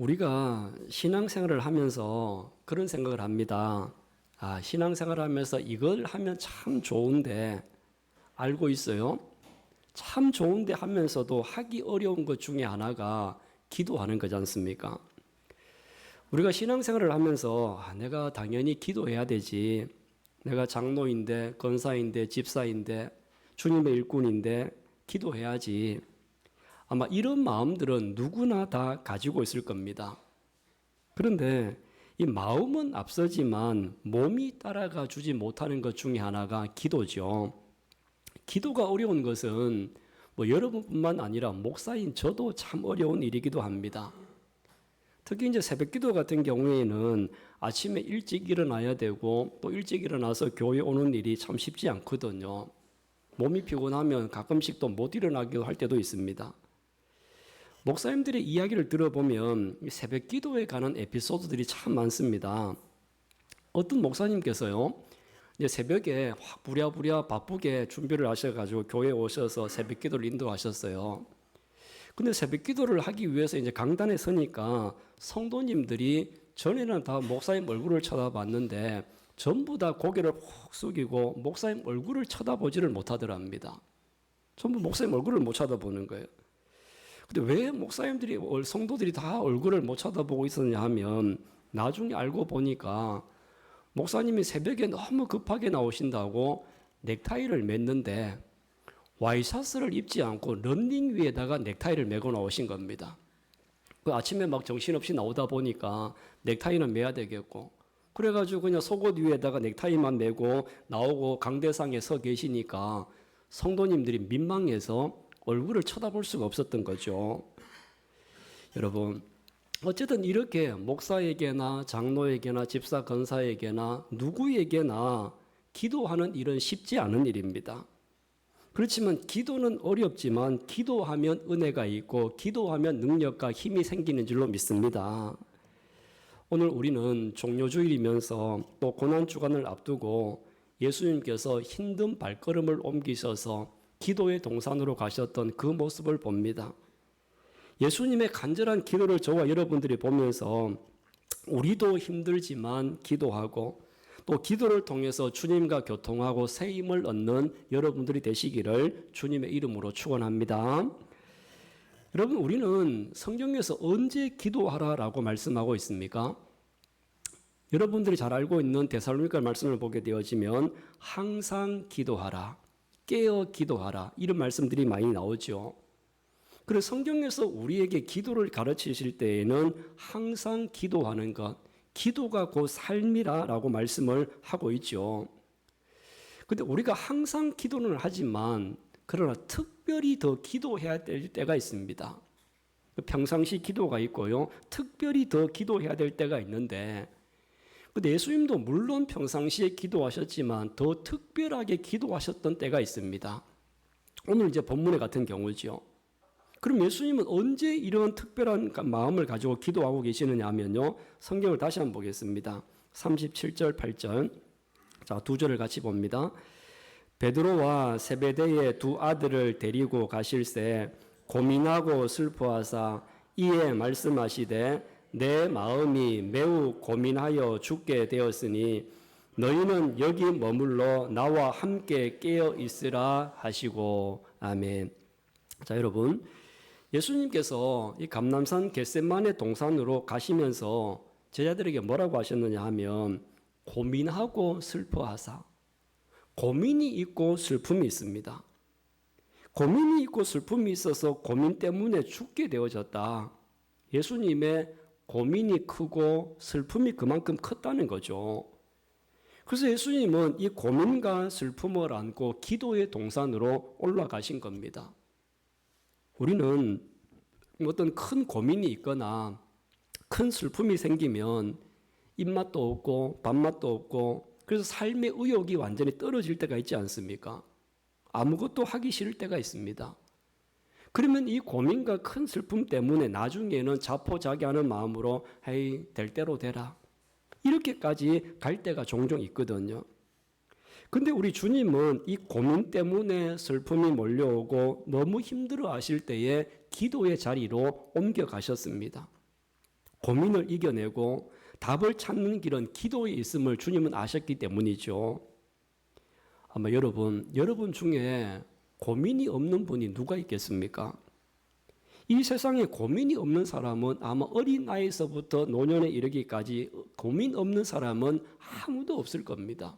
우리가 신앙생활을 하면서 그런 생각을 합니다. 신앙생활을 하면서 이걸 하면 참 좋은데 알고 있어요? 참 좋은데 하면서도 하기 어려운 것 중에 하나가 기도하는 거지 않습니까? 우리가 신앙생활을 하면서 내가 당연히 기도해야 되지. 내가 장로인데, 권사인데, 집사인데, 주님의 일꾼인데 기도해야지. 아마 이런 마음들은 누구나 다 가지고 있을 겁니다. 그런데 이 마음은 앞서지만 몸이 따라가 주지 못하는 것 중에 하나가 기도죠. 기도가 어려운 것은 여러분뿐만 아니라 목사인 저도 참 어려운 일이기도 합니다. 특히 이제 새벽 기도 같은 경우에는 아침에 일찍 일어나야 되고 또 일찍 일어나서 교회 오는 일이 참 쉽지 않거든요. 몸이 피곤하면 가끔씩 또 못 일어나기도 할 때도 있습니다. 목사님들의 이야기를 들어보면 새벽 기도에 관한 에피소드들이 참 많습니다. 어떤 목사님께서요, 이제 새벽에 확 부랴부랴 바쁘게 준비를 하셔가지고 교회에 오셔서 새벽 기도를 인도하셨어요. 근데 새벽 기도를 하기 위해서 이제 강단에 서니까 성도님들이 전에는 다 목사님 얼굴을 쳐다봤는데 전부 다 고개를 훅 숙이고 목사님 얼굴을 쳐다보지를 못하더랍니다. 전부 목사님 얼굴을 못 쳐다보는 거예요. 근데 왜 목사님들이, 성도들이 다 얼굴을 못 쳐다보고 있었냐 하면 나중에 알고 보니까 목사님이 새벽에 너무 급하게 나오신다고 넥타이를 맸는데 와이셔츠를 입지 않고 런닝 위에다가 넥타이를 메고 나오신 겁니다. 그 아침에 막 정신없이 나오다 보니까 넥타이는 매야 되겠고 그래가지고 그냥 속옷 위에다가 넥타이만 메고 나오고 강대상에 서 계시니까 성도님들이 민망해서 얼굴을 쳐다볼 수가 없었던 거죠. 여러분, 어쨌든 이렇게 목사에게나 장로에게나 집사 권사에게나 누구에게나 기도하는 일은 쉽지 않은 일입니다. 그렇지만 기도는 어렵지만 기도하면 은혜가 있고 기도하면 능력과 힘이 생기는 줄로 믿습니다. 오늘 우리는 종료주일이면서 또 고난주간을 앞두고 예수님께서 힘든 발걸음을 옮기셔서 기도의 동산으로 가셨던 그 모습을 봅니다. 예수님의 간절한 기도를 저와 여러분들이 보면서 우리도 힘들지만 기도하고 또 기도를 통해서 주님과 교통하고 새 힘을 얻는 여러분들이 되시기를 주님의 이름으로 축원합니다. 여러분, 우리는 성경에서 언제 기도하라라고 말씀하고 있습니까? 여러분들이 잘 알고 있는 데살로니가 말씀을 보게 되어지면 항상 기도하라, 깨어 기도하라 이런 말씀들이 많이 나오죠. 그래서 성경에서 우리에게 기도를 가르치실 때에는 항상 기도하는 것, 기도가 곧 삶이라고 말씀을 하고 있죠. 근데 우리가 항상 기도는 하지만 그러나 특별히 더 기도해야 될 때가 있습니다. 평상시 기도가 있고요. 특별히 더 기도해야 될 때가 있는데 근데 예수님도 물론 평상시에 기도하셨지만 더 특별하게 기도하셨던 때가 있습니다. 오늘 이제 본문의 같은 경우죠. 그럼 예수님은 언제 이런 특별한 마음을 가지고 기도하고 계시느냐 하면요. 성경을 다시 한번 보겠습니다. 37절, 8절. 자, 두 절을 같이 봅니다. 베드로와 세베대의 두 아들을 데리고 가실새 고민하고 슬퍼하사 이에 말씀하시되 내 마음이 매우 고민하여 죽게 되었으니 너희는 여기 머물러 나와 함께 깨어 있으라 하시고 아멘. 자, 여러분, 예수님께서 이 감람산 겟세마네 동산으로 가시면서 제자들에게 뭐라고 하셨느냐 하면 고민하고 슬퍼하사. 고민이 있고 슬픔이 있습니다. 고민이 있고 슬픔이 있어서 고민 때문에 죽게 되어졌다. 예수님의 고민이 크고 슬픔이 그만큼 컸다는 거죠. 그래서 예수님은 이 고민과 슬픔을 안고 기도의 동산으로 올라가신 겁니다. 우리는 어떤 큰 고민이 있거나 큰 슬픔이 생기면 입맛도 없고 밥맛도 없고 그래서 삶의 의욕이 완전히 떨어질 때가 있지 않습니까? 아무것도 하기 싫을 때가 있습니다. 그러면 이 고민과 큰 슬픔 때문에 나중에는 자포자기하는 마음으로 에이, 될 대로 되라. 이렇게까지 갈 때가 종종 있거든요. 근데 우리 주님은 이 고민 때문에 슬픔이 몰려오고 너무 힘들어 하실 때에 기도의 자리로 옮겨가셨습니다. 고민을 이겨내고 답을 찾는 길은 기도에 있음을 주님은 아셨기 때문이죠. 아마 여러분 중에 고민이 없는 분이 누가 있겠습니까? 이 세상에 고민이 없는 사람은 아마 어린 나이에서부터 노년에 이르기까지 고민 없는 사람은 아무도 없을 겁니다.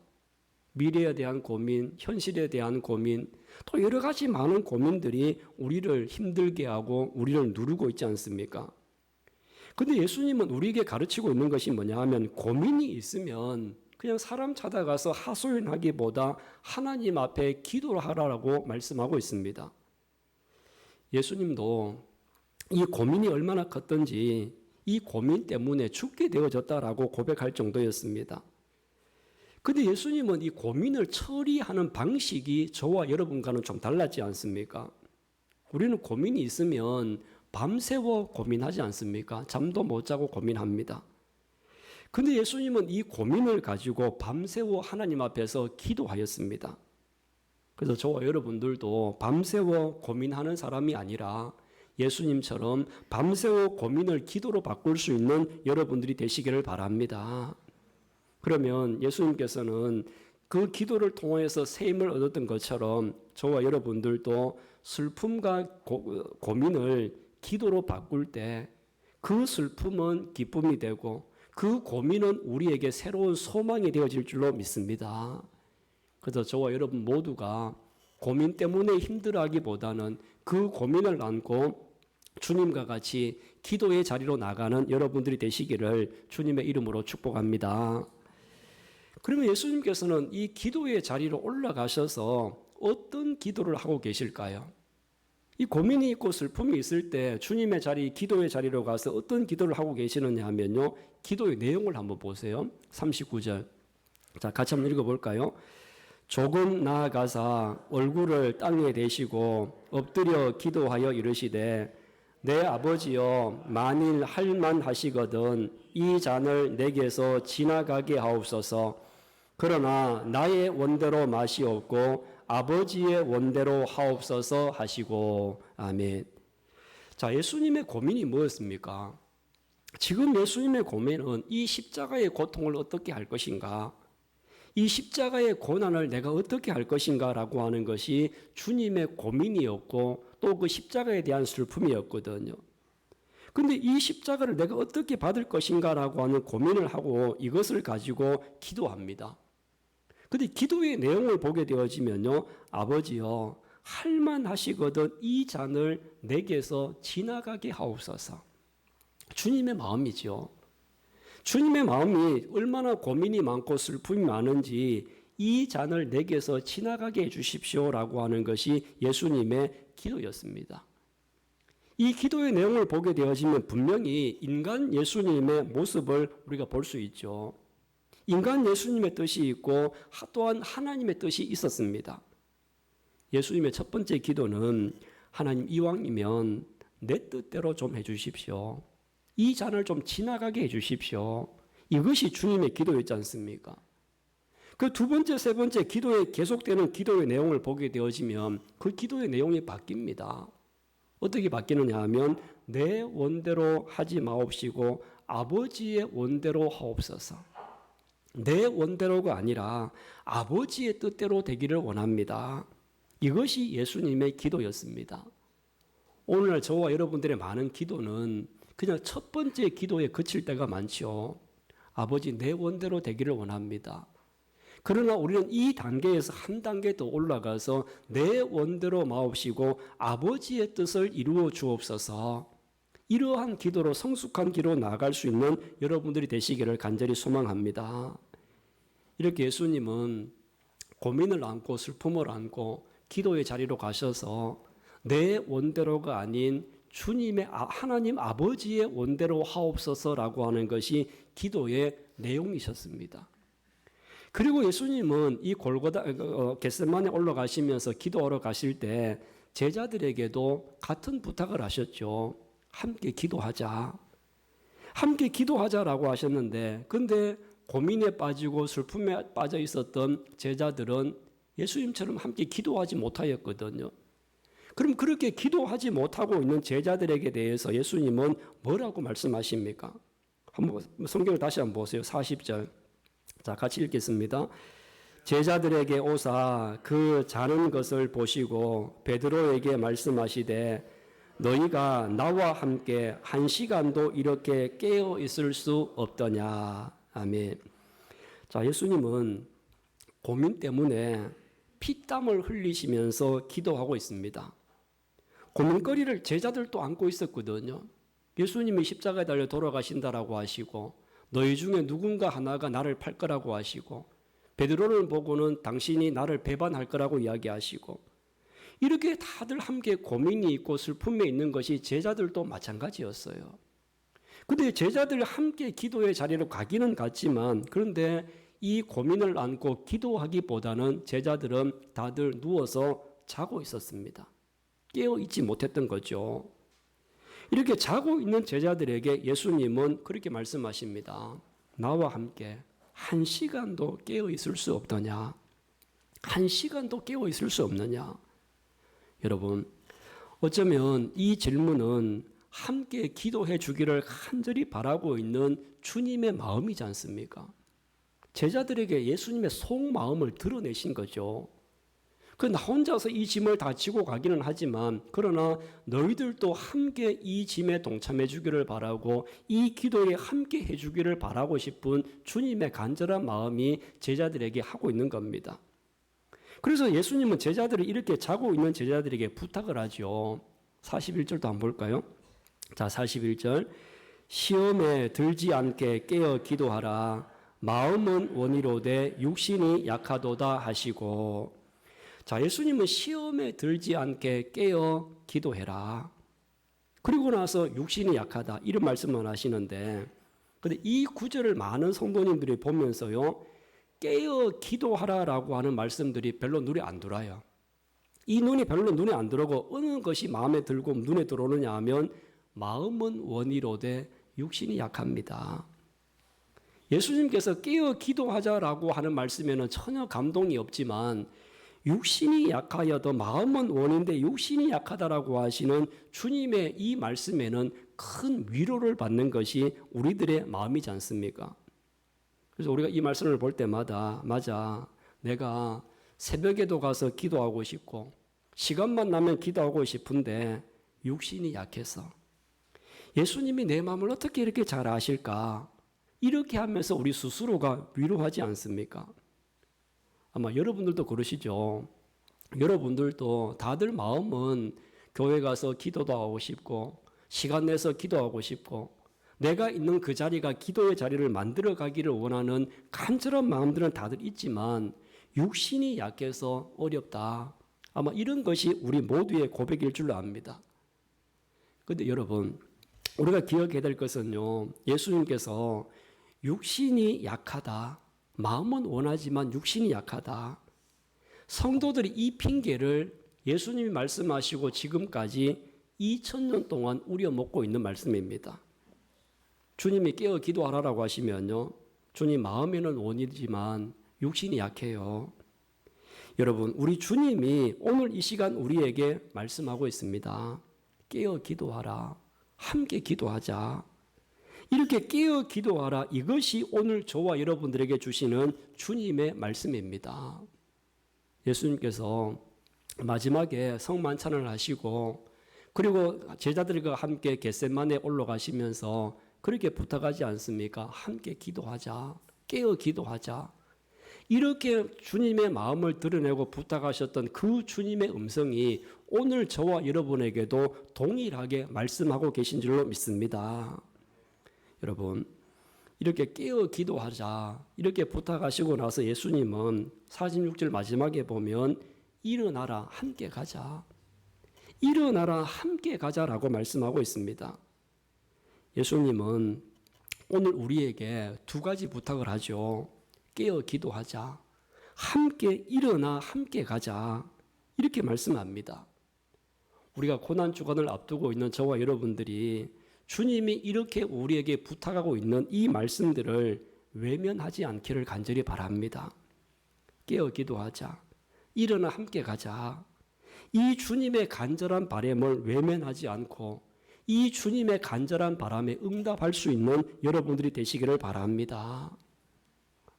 미래에 대한 고민, 현실에 대한 고민, 또 여러 가지 많은 고민들이 우리를 힘들게 하고 우리를 누르고 있지 않습니까? 근데 예수님은 우리에게 가르치고 있는 것이 뭐냐 하면 고민이 있으면 그냥 사람 찾아가서 하소연하기보다 하나님 앞에 기도를 하라고 말씀하고 있습니다. 예수님도 이 고민이 얼마나 컸던지 이 고민 때문에 죽게 되어졌다라고 고백할 정도였습니다. 근데 예수님은 이 고민을 처리하는 방식이 저와 여러분과는 좀 달랐지 않습니까? 우리는 고민이 있으면 밤새워 고민하지 않습니까? 잠도 못 자고 고민합니다. 근데 예수님은 이 고민을 가지고 밤새워 하나님 앞에서 기도하였습니다. 그래서 저와 여러분들도 밤새워 고민하는 사람이 아니라 예수님처럼 밤새워 고민을 기도로 바꿀 수 있는 여러분들이 되시기를 바랍니다. 그러면 예수님께서는 그 기도를 통해서 새 힘을 얻었던 것처럼 저와 여러분들도 슬픔과 고민을 기도로 바꿀 때 그 슬픔은 기쁨이 되고 그 고민은 우리에게 새로운 소망이 되어질 줄로 믿습니다. 그래서 저와 여러분 모두가 고민 때문에 힘들어하기보다는 그 고민을 안고 주님과 같이 기도의 자리로 나가는 여러분들이 되시기를 주님의 이름으로 축복합니다. 그러면 예수님께서는 이 기도의 자리로 올라가셔서 어떤 기도를 하고 계실까요? 이 고민이 있고 슬픔이 있을 때 주님의 자리, 기도의 자리로 가서 어떤 기도를 하고 계시느냐 하면요. 기도의 내용을 한번 보세요. 39절. 자, 같이 한번 읽어볼까요? 조금 나아가사 얼굴을 땅에 대시고 엎드려 기도하여 이르시되 내 아버지여 만일 할만하시거든 이 잔을 내게서 지나가게 하옵소서. 그러나 나의 원대로 마시옵고 아버지의 원대로 하옵소서 하시고. 아멘. 자, 예수님의 고민이 뭐였습니까? 지금 예수님의 고민은 이 십자가의 고통을 어떻게 할 것인가, 이 십자가의 고난을 내가 어떻게 할 것인가 라고 하는 것이 주님의 고민이었고 또 그 십자가에 대한 슬픔이었거든요. 근데 이 십자가를 내가 어떻게 받을 것인가 라고 하는 고민을 하고 이것을 가지고 기도합니다. 근데 기도의 내용을 보게 되어지면요. 아버지여 할만하시거든 이 잔을 내게서 지나가게 하옵소서. 주님의 마음이죠. 주님의 마음이 얼마나 고민이 많고 슬픔이 많은지 이 잔을 내게서 지나가게 해주십시오라고 하는 것이 예수님의 기도였습니다. 이 기도의 내용을 보게 되어지면 분명히 인간 예수님의 모습을 우리가 볼 수 있죠. 인간 예수님의 뜻이 있고 또한 하나님의 뜻이 있었습니다. 예수님의 첫 번째 기도는 하나님 이왕이면 내 뜻대로 좀 해주십시오. 이 잔을 좀 지나가게 해주십시오. 이것이 주님의 기도였지 않습니까? 그 두 번째, 세 번째 기도에 계속되는 기도의 내용을 보게 되어지면 그 기도의 내용이 바뀝니다. 어떻게 바뀌느냐 하면 내 원대로 하지 마옵시고 아버지의 원대로 하옵소서. 내 원대로가 아니라 아버지의 뜻대로 되기를 원합니다. 이것이 예수님의 기도였습니다. 오늘날 저와 여러분들의 많은 기도는 그냥 첫 번째 기도에 그칠 때가 많죠. 아버지 내 원대로 되기를 원합니다. 그러나 우리는 이 단계에서 한 단계 더 올라가서 내 원대로 마옵시고 아버지의 뜻을 이루어 주옵소서. 이러한 기도로 성숙한 기도로 나아갈 수 있는 여러분들이 되시기를 간절히 소망합니다. 이렇게 예수님은 고민을 안고 슬픔을 안고 기도의 자리로 가셔서 내 원대로가 아닌 주님의 하나님 아버지의 원대로 하옵소서라고 하는 것이 기도의 내용이셨습니다. 그리고 예수님은 이 골고다 겟세마네 올라가시면서 기도하러 가실 때 제자들에게도 같은 부탁을 하셨죠. 함께 기도하자. 함께 기도하자라고 하셨는데 근데 고민에 빠지고 슬픔에 빠져 있었던 제자들은 예수님처럼 함께 기도하지 못하였거든요. 그럼 그렇게 기도하지 못하고 있는 제자들에게 대해서 예수님은 뭐라고 말씀하십니까? 한번 성경을 다시 한번 보세요. 40절. 자, 같이 읽겠습니다. 제자들에게 오사 그 자는 것을 보시고 베드로에게 말씀하시되 너희가 나와 함께 1시간도 이렇게 깨어 있을 수 없더냐. 아멘. 자, 예수님은 고민 때문에 피땀을 흘리시면서 기도하고 있습니다. 고민거리를 제자들도 안고 있었거든요. 예수님이 십자가에 달려 돌아가신다라고 하시고 너희 중에 누군가 하나가 나를 팔 거라고 하시고 베드로를 보고는 당신이 나를 배반할 거라고 이야기하시고 이렇게 다들 함께 고민이 있고 슬픔에 있는 것이 제자들도 마찬가지였어요. 그런데 제자들 함께 기도의 자리로 가기는 갔지만 그런데 이 고민을 안고 기도하기보다는 제자들은 다들 누워서 자고 있었습니다. 깨어 있지 못했던 거죠. 이렇게 자고 있는 제자들에게 예수님은 그렇게 말씀하십니다. 나와 함께 1시간도 깨어 있을 수 없더냐? 1시간도 깨어 있을 수 없느냐? 여러분, 어쩌면 이 질문은 함께 기도해 주기를 간절히 바라고 있는 주님의 마음이지 않습니까? 제자들에게 예수님의 속마음을 드러내신 거죠. 나 혼자서 이 짐을 다 지고 가기는 하지만 그러나 너희들도 함께 이 짐에 동참해 주기를 바라고 이 기도에 함께 해 주기를 바라고 싶은 주님의 간절한 마음이 제자들에게 하고 있는 겁니다. 그래서 예수님은 제자들을 이렇게 자고 있는 제자들에게 부탁을 하죠. 41절도 한번 볼까요? 자, 41절. 시험에 들지 않게 깨어 기도하라. 마음은 원이로되 육신이 약하도다 하시고. 자, 예수님은 시험에 들지 않게 깨어 기도해라. 그리고 나서 육신이 약하다 이런 말씀만 하시는데 근데 이 구절을 많은 성도님들이 보면서요. 깨어 기도하라라고 하는 말씀들이 별로 눈에 안 들어와요. 이 눈이 별로 눈에 안 들어오고 어느 것이 마음에 들고 눈에 들어오느냐 하면 마음은 원이로되 육신이 약합니다. 예수님께서 깨어 기도하자라고 하는 말씀에는 전혀 감동이 없지만 육신이 약하여도 마음은 원인데 육신이 약하다라고 하시는 주님의 이 말씀에는 큰 위로를 받는 것이 우리들의 마음이지 않습니까? 그래서 우리가 이 말씀을 볼 때마다 맞아, 내가 새벽에도 가서 기도하고 싶고 시간만 나면 기도하고 싶은데 육신이 약해서 예수님이 내 마음을 어떻게 이렇게 잘 아실까? 이렇게 하면서 우리 스스로가 위로하지 않습니까? 아마 여러분들도 그러시죠. 여러분들도 다들 마음은 교회 가서 기도도 하고 싶고 시간 내서 기도하고 싶고 내가 있는 그 자리가 기도의 자리를 만들어 가기를 원하는 간절한 마음들은 다들 있지만 육신이 약해서 어렵다. 아마 이런 것이 우리 모두의 고백일 줄로 압니다. 그런데 여러분, 우리가 기억해야 될 것은요. 예수님께서 육신이 약하다. 마음은 원하지만 육신이 약하다. 성도들이 이 핑계를 예수님이 말씀하시고 지금까지 2000년 동안 우려먹고 있는 말씀입니다. 주님이 깨어 기도하라고 하시면요. 주님 마음에는 원이지만 육신이 약해요. 여러분, 우리 주님이 오늘 이 시간 우리에게 말씀하고 있습니다. 깨어 기도하라. 함께 기도하자. 이렇게 깨어 기도하라. 이것이 오늘 저와 여러분들에게 주시는 주님의 말씀입니다. 예수님께서 마지막에 성만찬을 하시고 그리고 제자들과 함께 겟세마네에 올라가시면서 그렇게 부탁하지 않습니까? 함께 기도하자. 깨어 기도하자. 이렇게 주님의 마음을 드러내고 부탁하셨던 그 주님의 음성이 오늘 저와 여러분에게도 동일하게 말씀하고 계신 줄로 믿습니다. 여러분, 이렇게 깨어 기도하자. 이렇게 부탁하시고 나서 예수님은 46절 마지막에 보면 일어나라 함께 가자. 일어나라 함께 가자라고 말씀하고 있습니다. 예수님은 오늘 우리에게 두 가지 부탁을 하죠. 깨어 기도하자. 함께 일어나 함께 가자. 이렇게 말씀합니다. 우리가 고난주간을 앞두고 있는 저와 여러분들이 주님이 이렇게 우리에게 부탁하고 있는 이 말씀들을 외면하지 않기를 간절히 바랍니다. 깨어 기도하자. 일어나 함께 가자. 이 주님의 간절한 바람을 외면하지 않고 이 주님의 간절한 바람에 응답할 수 있는 여러분들이 되시기를 바랍니다.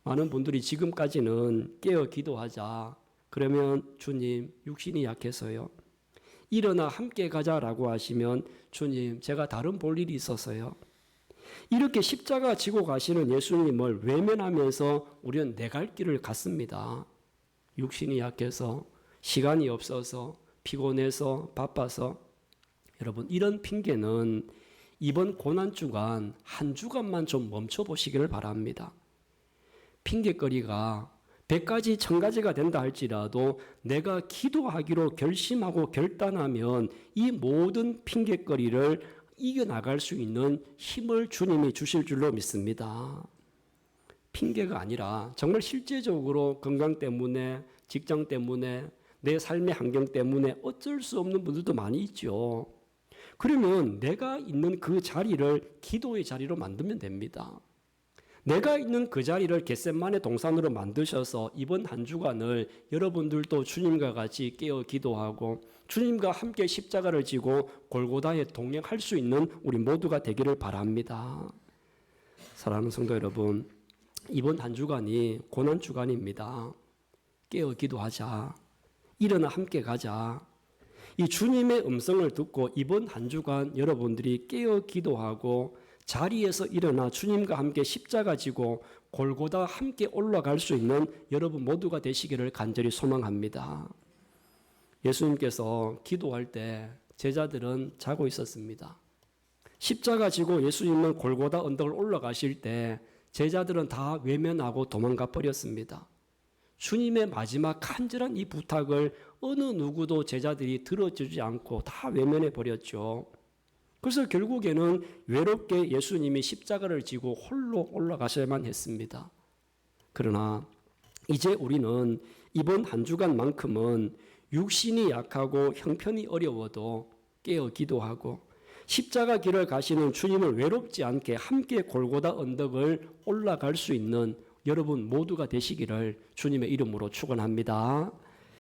많은 분들이 지금까지는 깨어 기도하자. 그러면 주님, 육신이 약해서요. 일어나 함께 가자라고 하시면 주님, 제가 다른 볼 일이 있어서요. 이렇게 십자가 지고 가시는 예수님을 외면하면서 우리는 내 갈 길을 갔습니다. 육신이 약해서, 시간이 없어서, 피곤해서, 바빠서. 여러분, 이런 핑계는 이번 고난주간 한 주간만 좀 멈춰보시기를 바랍니다. 핑계거리가 100가지, 1000가지가 된다 할지라도 내가 기도하기로 결심하고 결단하면 이 모든 핑계거리를 이겨나갈 수 있는 힘을 주님이 주실 줄로 믿습니다. 핑계가 아니라 정말 실제적으로 건강 때문에, 직장 때문에, 내 삶의 환경 때문에 어쩔 수 없는 분들도 많이 있죠. 그러면 내가 있는 그 자리를 기도의 자리로 만들면 됩니다. 내가 있는 그 자리를 겟세마네 동산으로 만드셔서 이번 한 주간을 여러분들도 주님과 같이 깨어 기도하고 주님과 함께 십자가를 지고 골고다에 동행할 수 있는 우리 모두가 되기를 바랍니다. 사랑하는 성도 여러분, 이번 한 주간이 고난 주간입니다. 깨어 기도하자. 일어나 함께 가자. 이 주님의 음성을 듣고 이번 한 주간 여러분들이 깨어 기도하고 자리에서 일어나 주님과 함께 십자가 지고 골고다 함께 올라갈 수 있는 여러분 모두가 되시기를 간절히 소망합니다. 예수님께서 기도할 때 제자들은 자고 있었습니다. 십자가 지고 예수님은 골고다 언덕을 올라가실 때 제자들은 다 외면하고 도망가 버렸습니다. 주님의 마지막 간절한 이 부탁을 어느 누구도 제자들이 들어주지 않고 다 외면해 버렸죠. 그래서 결국에는 외롭게 예수님이 십자가를 지고 홀로 올라가셔야만 했습니다. 그러나 이제 우리는 이번 한 주간만큼은 육신이 약하고 형편이 어려워도 깨어 기도하고 십자가 길을 가시는 주님을 외롭지 않게 함께 골고다 언덕을 올라갈 수 있는 여러분 모두가 되시기를 주님의 이름으로 축원합니다.